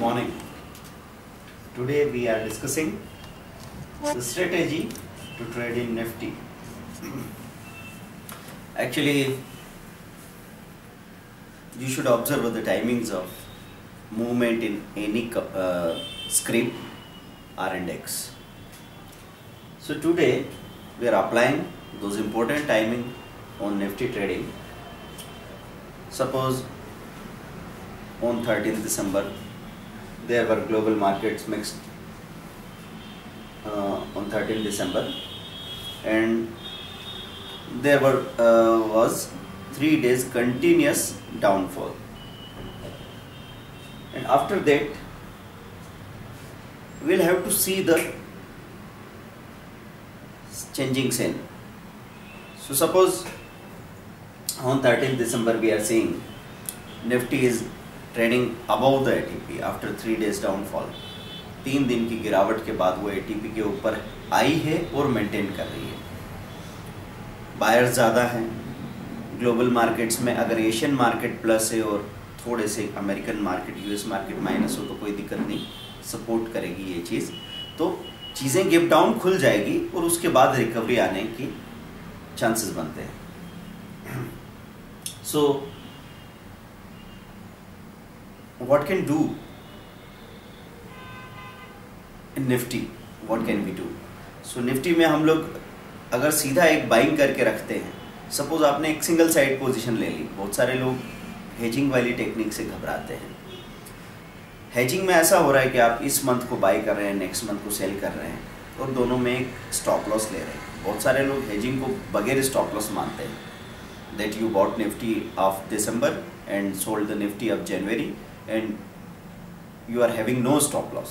morning. Today we are discussing the strategy to trade in Nifty. Actually, you should observe the timings of movement in any script or index. So today we are applying those important timing on Nifty trading. Suppose on 13th December there were global markets mixed on 13th December, and there was 3 days continuous downfall, and after that we'll have to see the changing scene. So suppose on 13th December we are seeing Nifty is trading above the ATP after 3 days downfall. 3 दिन की गिरावट के बाद वो ATP के ऊपर आई है और मेंटेन कर रही है. बायर्स ज़्यादा हैं ग्लोबल मार्केट्स में. अगर एशियन मार्केट प्लस है और थोड़े से American market US market minus हो तो कोई दिक्कत नहीं, सपोर्ट करेगी ये चीज़. तो चीज़ें गैप डाउन खुल जाएगी और उसके बाद रिकवरी आने की चांसेस बनते हैं. सो what can do in Nifty? What can we do? So Nifty में हम लोग अगर सीधा एक बाइंग करके रखते हैं, सपोज आपने एक सिंगल साइड पोजीशन ले ली. बहुत सारे लोग हेजिंग वाली टेक्निक से घबराते हैं. हेजिंग में ऐसा हो रहा है कि आप इस मंथ को बाई कर रहे हैं, नेक्स्ट मंथ को सेल कर रहे हैं और दोनों में एक स्टॉप लॉस ले रहे हैं. बहुत सारे लोग हेजिंग को बगैर स्टॉप लॉस मानते हैं. That you bought Nifty of December and sold the Nifty of January and you are having no stop loss.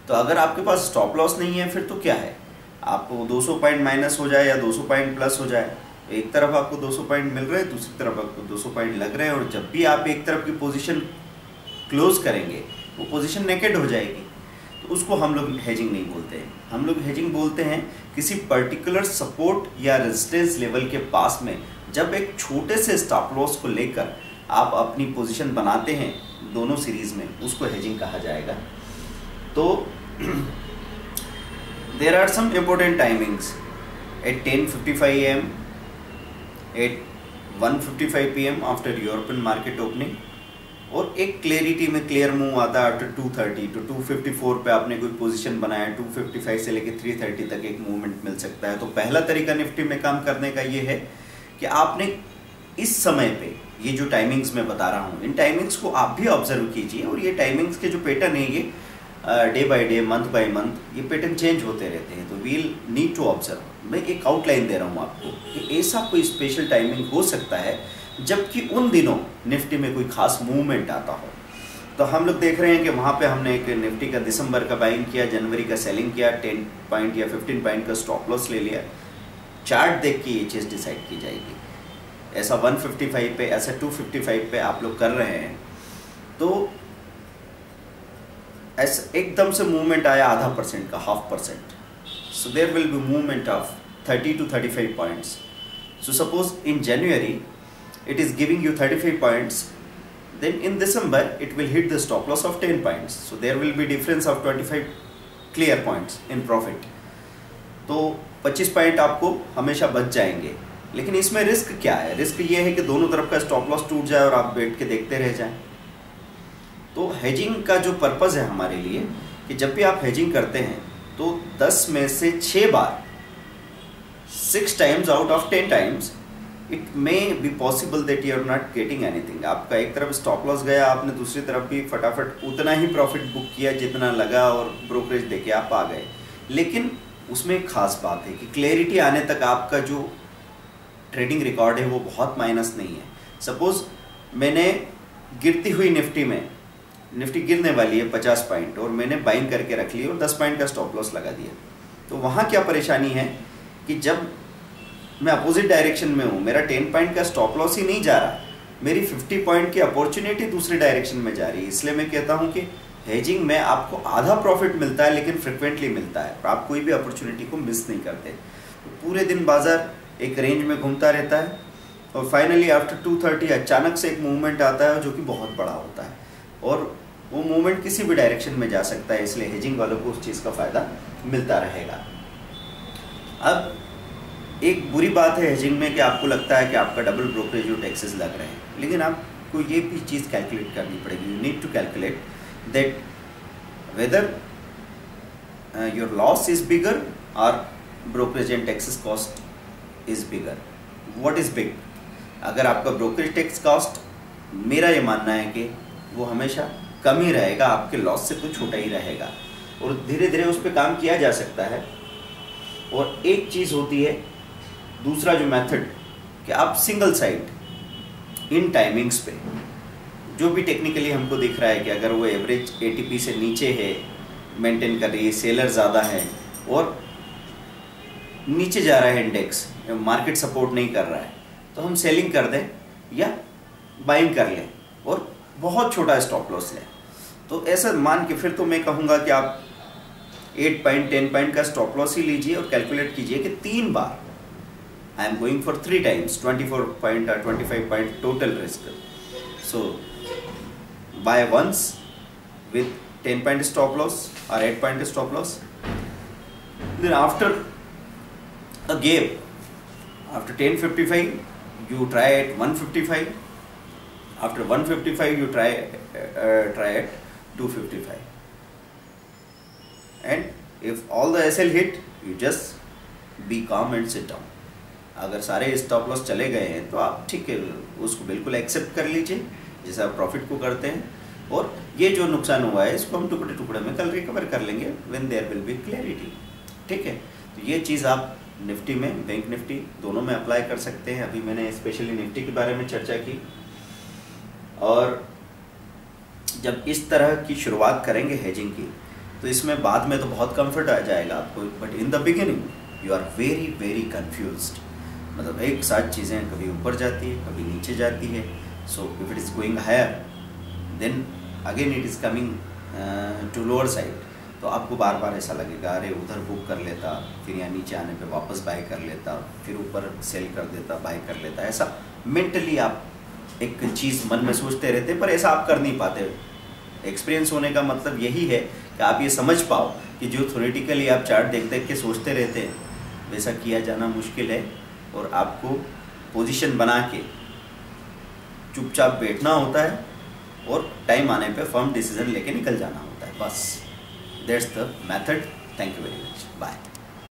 तो अगर आपके पास स्टॉप लॉस नहीं है फिर तो क्या है, आपको 200 पॉइंट माइनस हो जाए या 200 पॉइंट प्लस हो जाए, एक तरफ आपको 200 पॉइंट मिल रहे हैं, दूसरी तरफ आपको 200 पॉइंट लग रहे हैं, और जब भी आप एक तरफ की पोजीशन क्लोज करेंगे वो पोजीशन नेकेड हो जाएगी. तो उसको हम लोग हेजिंग नहीं बोलते हैं. हम लोग हेजिंग बोलते हैं किसी पर्टिकुलर सपोर्ट या रेजिस्टेंस लेवल के पास में जब एक छोटे से स्टॉप लॉस को लेकर आप अपनी पोजीशन बनाते हैं दोनों सीरीज में, उसको हेजिंग कहा जाएगा. तो there are some important timings at 10:55 AM, at 1:55 PM after European market opening, और एक क्लियरिटी में क्लियर मूव आता है आफ्टर 2:30 to 2:54 पे आपने कोई पोजीशन बनाया, 2:55 से लेके 3:30 तक एक मूवमेंट मिल सकता है. तो पहला तरीका निफ्टी में काम करने का ये है कि आपने इस समय पे ये जो टाइमिंग्स मैं बता रहा हूँ, इन टाइमिंग्स को आप भी ऑब्जर्व कीजिए. और ये टाइमिंग्स के जो पैटर्न है ये day by day, month by month ये पैटर्न चेंज होते रहते हैं. तो वील नीड टू ऑब्जर्व. मैं एक आउटलाइन दे रहा हूँ आपको कि ऐसा कोई स्पेशल टाइमिंग हो सकता है जबकि उन दिनों निफ्टी में कोई खास मूवमेंट आता हो. तो हम लोग देख रहे हैं कि वहाँ पे हमने एक निफ्टी का दिसंबर का बाइंग किया, जनवरी का सेलिंग किया, 10 पॉइंट या 15 पॉइंट का स्टॉप लॉस ले लिया. चार्ट देख के ये चीज़ डिसाइड की जाएगी. ऐसा 155 पे, ऐसा 255 पे आप लोग कर रहे हैं तो ऐसा एकदम से मूवमेंट आया 0.5% का, 0.5%. So there will be movement of 30 to 35 points. So suppose in January it is giving you 35 points, then in December it will hit the stop loss of 10 points. So there will be difference of 25 clear points in profit. तो 25 point आपको हमेशा बच जाएंगे. लेकिन इसमें risk क्या है? Risk ये है कि दोनों तरफ का स्टॉप लॉस टूट जाए और आप बैठ के देखते रह जाएं. तो हेजिंग का जो पर्पज़ है हमारे लिए कि जब भी आप हेजिंग करते हैं तो 10 में से 6 बार, 6 times out of 10 times it may be possible that you are not getting anything. आपका एक तरफ स्टॉप लॉस गया, आपने दूसरी तरफ भी फटाफट उतना ही प्रॉफिट बुक किया जितना लगा और ब्रोकरेज देके आप आ गए. लेकिन उसमें एक खास बात है कि क्लैरिटी आने तक आपका जो ट्रेडिंग रिकॉर्ड है वो बहुत माइनस नहीं है. सपोज मैंने गिरती हुई निफ्टी में, निफ्टी गिरने वाली है 50 पॉइंट और मैंने बाइंग करके रख ली और 10 पॉइंट का स्टॉप लॉस लगा दिया. तो वहाँ क्या परेशानी है कि जब मैं अपोजिट डायरेक्शन में हूँ, मेरा 10 पॉइंट का स्टॉप लॉस ही नहीं जा रहा, मेरी 50 पॉइंट की अपॉर्चुनिटी दूसरे डायरेक्शन में जा रही है. इसलिए मैं कहता हूँ कि हेजिंग में आपको आधा प्रॉफिट मिलता है लेकिन फ्रिक्वेंटली मिलता है. आप कोई भी अपॉर्चुनिटी को मिस नहीं करते. तो पूरे दिन बाजार एक रेंज में घूमता रहता है और फाइनली आफ्टर 2:30 अचानक से एक मूवमेंट आता है जो कि बहुत बड़ा होता है. और वो मूवमेंट किसी भी डायरेक्शन में जा सकता है, इसलिए हेजिंग वालों को उस चीज़ का फ़ायदा मिलता रहेगा। अब एक बुरी बात है हेजिंग में कि आपको लगता है कि आपका डबल ब्रोकरेज और टैक्सेस लग रहे हैं, लेकिन आपको ये भी चीज़ कैलकुलेट करनी पड़ेगी। You need to calculate that whether your loss is bigger or brokerage and taxes cost is bigger. What is big? अगर आपका ब्रोकरेज टैक्स कॉस्ट, मेरा ये मानना है कि वो हमेशा कम ही रहेगा, आपके लॉस से तो छोटा ही रहेगा, और धीरे धीरे उस पर काम किया जा सकता है। और एक चीज़ होती है दूसरा जो मेथड कि आप सिंगल साइड इन टाइमिंग्स पे, जो भी टेक्निकली हमको दिख रहा है कि अगर वो एवरेज एटीपी से नीचे है, मेंटेन कर रही है, सेलर ज़्यादा है और नीचे जा रहा है इंडेक्स, मार्केट सपोर्ट नहीं कर रहा है, तो हम सेलिंग कर दें या बाइंग कर लें और बहुत छोटा स्टॉप लॉस लें। तो ऐसा मान के फिर तो मैं कहूँगा कि आप 8 पॉइंट 10 पॉइंट का स्टॉप लॉस ही लीजिए और कैलकुलेट कीजिए कि 3 बार I am going for 3 times 24 point और 25 point total risk. So by once with 10 point stop loss or 8 point stop loss, then after a gap after 10:55 you try at 155, after 155 you try at 255, and if all the SL hit you just be calm and sit down। अगर सारे stop loss चले गए हैं तो आप ठीक है उसको बिल्कुल एक्सेप्ट कर लीजिए जैसे आप प्रॉफिट को करते हैं, और ये जो नुकसान हुआ है इसको हम टुकड़े टुकड़े में कल रिकवर कर लेंगे when there will be clarity. ठीक है, तो ये चीज़ आप निफ्टी में, बैंक निफ्टी दोनों में अप्लाई कर सकते हैं। अभी मैंने स्पेशली निफ्टी के बारे में चर्चा की, और जब इस तरह की शुरुआत करेंगे हेजिंग की तो इसमें बाद में तो बहुत कंफर्ट आ जाएगा आपको, but in the beginning you are very very confused. मतलब एक साथ चीज़ें कभी ऊपर जाती है कभी नीचे जाती है। So if it is going higher then again it is coming to lower side, तो आपको बार बार ऐसा लगेगा अरे उधर बुक कर लेता, फिर यहाँ नीचे आने पे वापस बाय कर लेता, फिर ऊपर सेल कर देता, बाय कर लेता। ऐसा मेंटली आप एक चीज़ मन में सोचते रहते हैं, पर ऐसा आप कर नहीं पाते। एक्सपीरियंस होने का मतलब यही है कि आप ये समझ पाओ कि जो थ्योरेटिकली आप चार्ट देख देख के सोचते रहते हैं वैसा किया जाना मुश्किल है, और आपको पोजीशन बना के चुपचाप बैठना होता है और टाइम आने पे फर्म डिसीजन लेके निकल जाना होता है। बस that's the method. Thank you very much, bye.